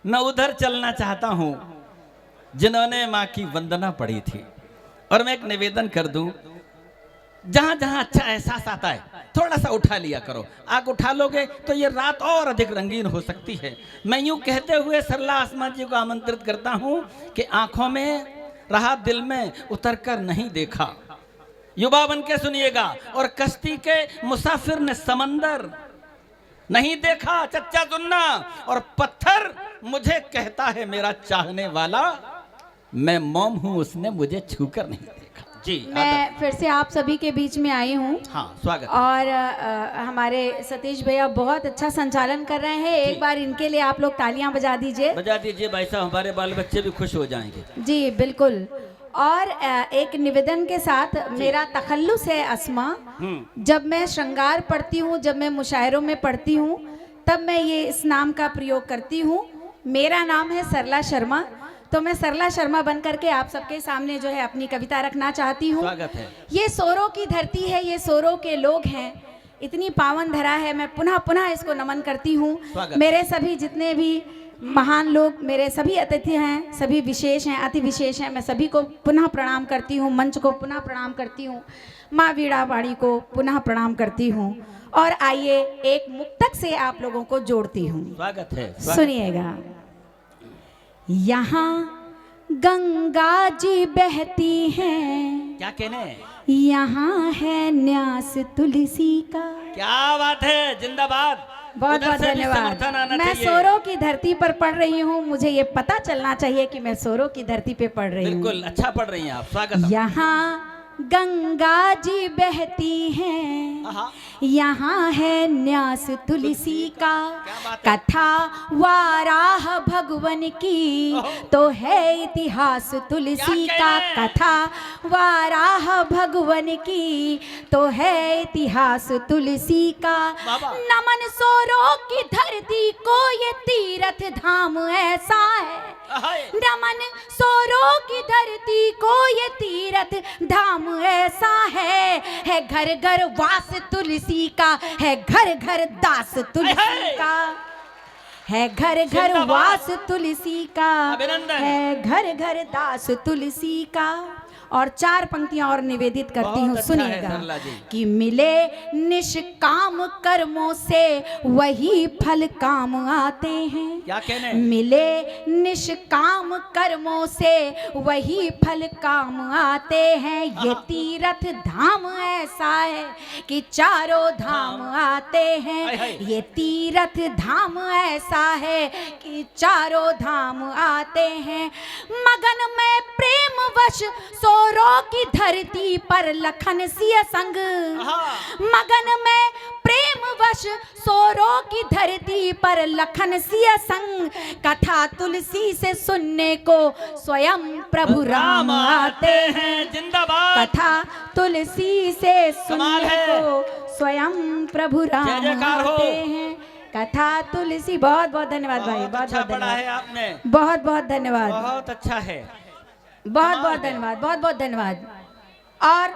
मैं उधर चलना चाहता हूं जिन्होंने माँ की वंदना पढ़ी थी। और मैं एक निवेदन कर दूं, जहां जहां अच्छा एहसास आता है थोड़ा सा उठा लिया करो। आग उठा लोगे तो ये रात और अधिक रंगीन हो सकती है। मैं यूं कहते हुए सरला आसमां जी को आमंत्रित करता हूं कि आंखों में रहा दिल में उतर कर नहीं देखा। युवा बन के सुनिएगा। और कश्ती के मुसाफिर ने समंदर नहीं देखा, चच्चा सुनना। और पत्थर मुझे कहता है मेरा चाहने वाला, मैं मौम हूं उसने मुझे छूकर नहीं देखा। जी मैं फिर से आप सभी के बीच में आई हूँ। हाँ, स्वागत। और हमारे सतीश भैया बहुत अच्छा संचालन कर रहे हैं। एक बार इनके लिए आप लोग तालियां बजा दीजिए। बजा दीजिए भाई साहब, हमारे बाल बच्चे भी खुश हो जाएंगे। जी बिल्कुल। और एक निवेदन के साथ, मेरा तखल्लुस है अस्मा। जब मैं श्रृंगार पढ़ती हूँ, जब मैं मुशायरों में पढ़ती हूँ, तब मैं ये इस नाम का प्रयोग करती हूँ। मेरा नाम है सरला शर्मा। तो मैं सरला शर्मा बन करके आप सबके सामने जो है अपनी कविता रखना चाहती हूँ। स्वागत है। ये सोरों की धरती है, ये सोरों के लोग हैं, इतनी पावन धरा है। मैं पुनः पुनः इसको नमन करती हूँ। मेरे सभी जितने भी महान लोग, मेरे सभी अतिथि हैं, सभी विशेष हैं, अति विशेष हैं, मैं सभी को पुनः प्रणाम करती हूँ। मंच को पुनः प्रणाम करती हूँ। माँ वीणावाणी को पुनः प्रणाम करती हूँ। और आइए एक मुक्तक से आप लोगों को जोड़ती हूँ। स्वागत है। सुनिएगा। यहाँ गंगा जी बहती हैं, क्या कहने, यहाँ है न्यास तुलसी का। क्या बात है, जिंदाबाद। बहुत बहुत धन्यवाद। मैं सोरों की धरती पर पढ़ रही हूँ, मुझे ये पता चलना चाहिए कि मैं सोरों की धरती पे पढ़ रही हूँ। बिल्कुल अच्छा पढ़ रही हैं आप। स्वागत है। यहाँ गंगा जी बहती हैं, यहाँ है न्यास तुलसी का। कथा वाराह भगवन की तो है इतिहास तुलसी का। कथा वाराह भगवन की तो है इतिहास तुलसी का। नमन सोरों की धरती को ये तीर्थ धाम ऐसा है। नमन सोरों की धरती को ये तीर्थ धाम ऐसा है घर घर वास तुलसी का, है घर घर दास तुलसी का, है घर घर वास तुलसी का, है घर घर दास तुलसी का। और चार पंक्तियां और निवेदित करती हूँ। सुनिएगा कि मिले निष्काम कर्मों से वही फल काम आते हैं। क्या कहने, मिले निष्काम कर्मों से वही फल काम आते हैं। ये तीर्थ धाम ऐसा है कि चारों धाम आते हैं। ये तीर्थ धाम ऐसा है कि चारों धाम आते हैं। मगन में प्रेम वश सोरों की धरती पर लखन सिया संग। मगन में प्रेम वश सोरों की धरती पर लखन सिया संग। कथा तुलसी से सुनने को स्वयं प्रभु राम आते हैं। जिंदाबाद। कथा तुलसी से सुनने को स्वयं प्रभु राम आते हैं। कथा तुलसी। बहुत बहुत धन्यवाद भाई, बहुत अच्छा बहुत पढ़ा है धन्यवाद आपने। बहुत बहुत धन्यवाद। बहुत अच्छा है। बहुत बहुत धन्यवाद, बहुत बहुत धन्यवाद। और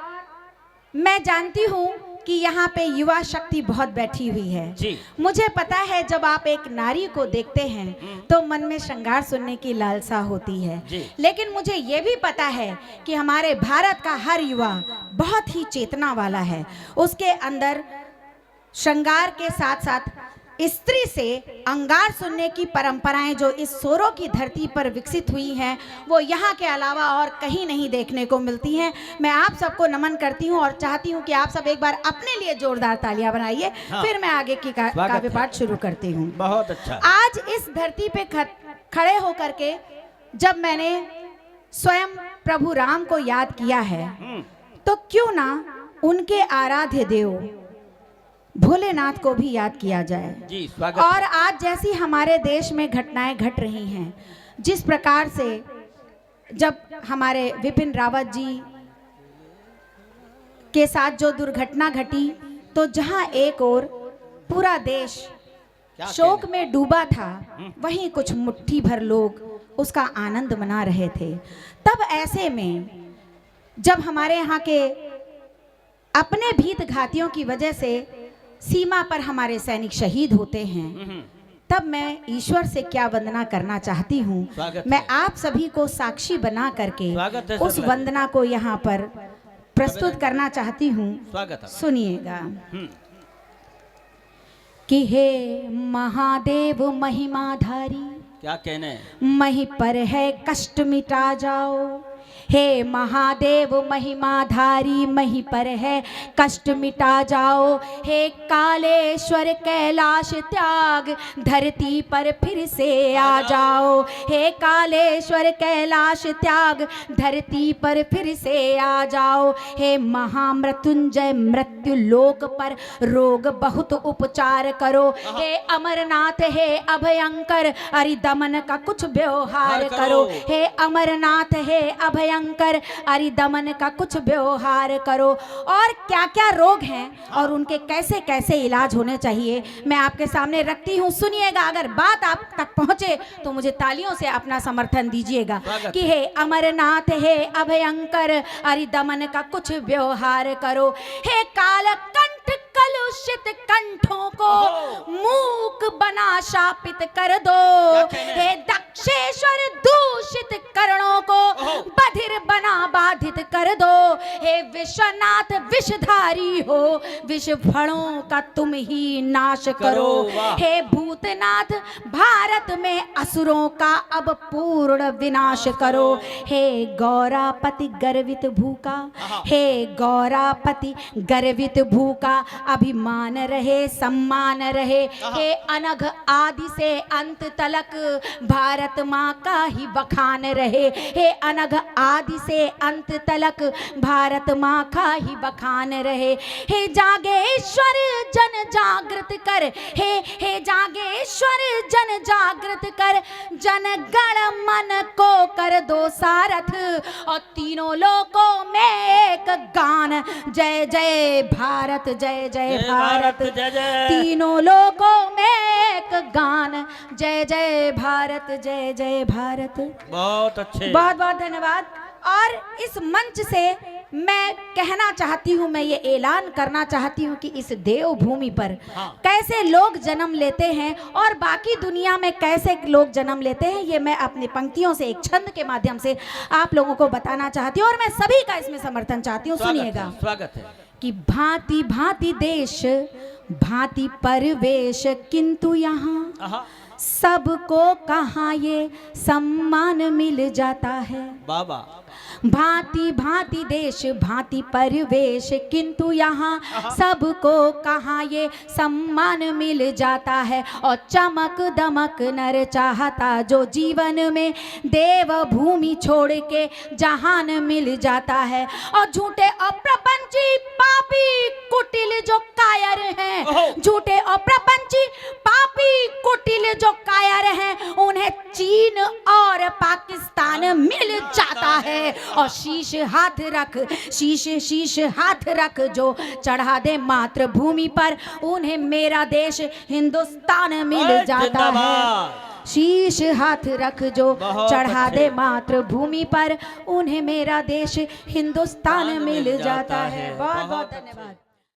मैं जानती हूँ कि यहाँ पे युवा शक्ति बहुत बैठी हुई है जी। मुझे पता है जब आप एक नारी को देखते हैं तो मन में श्रृंगार सुनने की लालसा होती है। लेकिन मुझे ये भी पता है कि हमारे भारत का हर युवा बहुत ही चेतना वाला है। उसके अंदर श्रृंगार के साथ साथ स्त्री से अंगार सुनने की परंपराएं जो इस सोरों की धरती पर विकसित हुई हैं, वो यहाँ के अलावा और कहीं नहीं देखने को मिलती हैं। मैं आप सबको नमन करती हूँ और चाहती हूँ कि आप सब एक बार अपने लिए जोरदार तालियां बनाइए। फिर मैं आगे की काव्य पाठ शुरू करती हूँ। बहुत अच्छा। आज इस धरती पे खड़े होकर के जब मैंने स्वयं प्रभु राम को याद किया है, तो क्यों ना उनके आराध्य देव भोलेनाथ को भी याद किया जाए। जी, स्वागत। और आज जैसी हमारे देश में घटनाएं घट रही हैं, जिस प्रकार से जब हमारे विपिन रावत जी के साथ जो दुर्घटना घटी, तो जहां एक ओर पूरा देश शोक में डूबा था, वहीं कुछ मुट्ठी भर लोग उसका आनंद मना रहे थे। तब ऐसे में जब हमारे यहाँ के अपने भीत घातियों की वजह से सीमा पर हमारे सैनिक शहीद होते हैं, तब मैं ईश्वर से क्या वंदना करना चाहती हूँ, स्वागत मैं है। आप सभी को साक्षी बना करके स्वागत है उस सब वंदना को यहाँ पर प्रस्तुत करना चाहती हूँ। स्वागत है। सुनिएगा हम्म, कि हे महादेव महिमाधारी, क्या कहने, मही पर है कष्ट मिटा जाओ। हे महादेव महिमाधारी, मही पर है कष्ट मिटा जाओ। हे कालेश्वर कैलाश त्याग, धरती पर फिर से आ जाओ। हे कालेश्वर कैलाश त्याग, धरती पर फिर से आ जाओ। हे महामृत्युंजय, मृत्यु लोक पर रोग बहुत उपचार करो। हे अमरनाथ, हे अभयंकर, अरिदमन का कुछ व्यवहार करो। हे अमरनाथ, हे अभयंकर, अरिदमन का कुछ व्यवहार करो। और क्या क्या रोग हैं और उनके कैसे कैसे इलाज होने चाहिए मैं आपके सामने रखती हूँ। सुनिएगा, अगर बात आप तक पहुंचे तो मुझे तालियों से अपना समर्थन दीजिएगा। कि हे अमरनाथ, हे अभयंकर, अरिदमन का कुछ व्यवहार करो। हे कालकंठ, कलुषित कंठों को मूक बना शापित कर दो। हे दक्षेश्वर, दूषित कर्णों को बधिर बना बाधित कर दो। हे विश्वनाथ, विषधारी हो, विष फणों का तुम ही नाश करो। हे भूतनाथ, भारत में असुरों का अब पूर्ण विनाश करो। हे गौरापति गर्वित भूखा, हे गौरापति गर्वित भूखा, अभिमान रहे सम्मान रहे। हे अनघ आदि से अंत तलक, भारत माँ का ही बखान रहे। हे अनघ आदि से अंत तलक, भारत माँ का ही बखान रहे। हे जागेश्वर, जन जागृत कर। हे जागेश्वर, जन जागृत कर, जन गण मन को कर दो सारथ। और तीनों लोकों में एक गान, जय जय भारत, जय जय भारत। जय जय। तीनों लोकों में एक गान, जय जय भारत, जय जय भारत। बहुत अच्छे, बहुत बहुत धन्यवाद। और इस मंच से मैं कहना चाहती हूँ, मैं ये ऐलान करना चाहती हूँ कि इस देवभूमि पर कैसे लोग जन्म लेते हैं और बाकी दुनिया में कैसे लोग जन्म लेते हैं, ये मैं अपनी पंक्तियों से एक छंद के माध्यम से आप लोगों को बताना चाहती हूँ। और मैं सभी का इसमें समर्थन चाहती हूँ। सुनिएगा स्वागत है। कि भांति भांति देश, भांति परिवेश, किंतु यहाँ सबको कहाँ ये सम्मान मिल जाता है। बाबा, भांति भांति देश, भांति परिवेश, किंतु यहाँ सबको कहाँ ये सम्मान मिल जाता है। और चमक दमक नर चाहता जो जीवन में, देव भूमि छोड़ के जहान मिल जाता है। और झूठे और प्रपंची पापी कुटिल जो कायर हैं, झूठे और प्रपंची पापी कुटिल जो कायर हैं, उन्हें चीन और पाकिस्तान मिल जाता है। और शीश हाथ रख, शीश हाथ रख, जो चढ़ा दे मातृभूमि पर, उन्हें मेरा देश हिंदुस्तान मिल जाता है। शीश हाथ रख, जो चढ़ा दे मातृभूमि पर, उन्हें मेरा देश हिंदुस्तान मिल जाता है। बहुत बहुत धन्यवाद।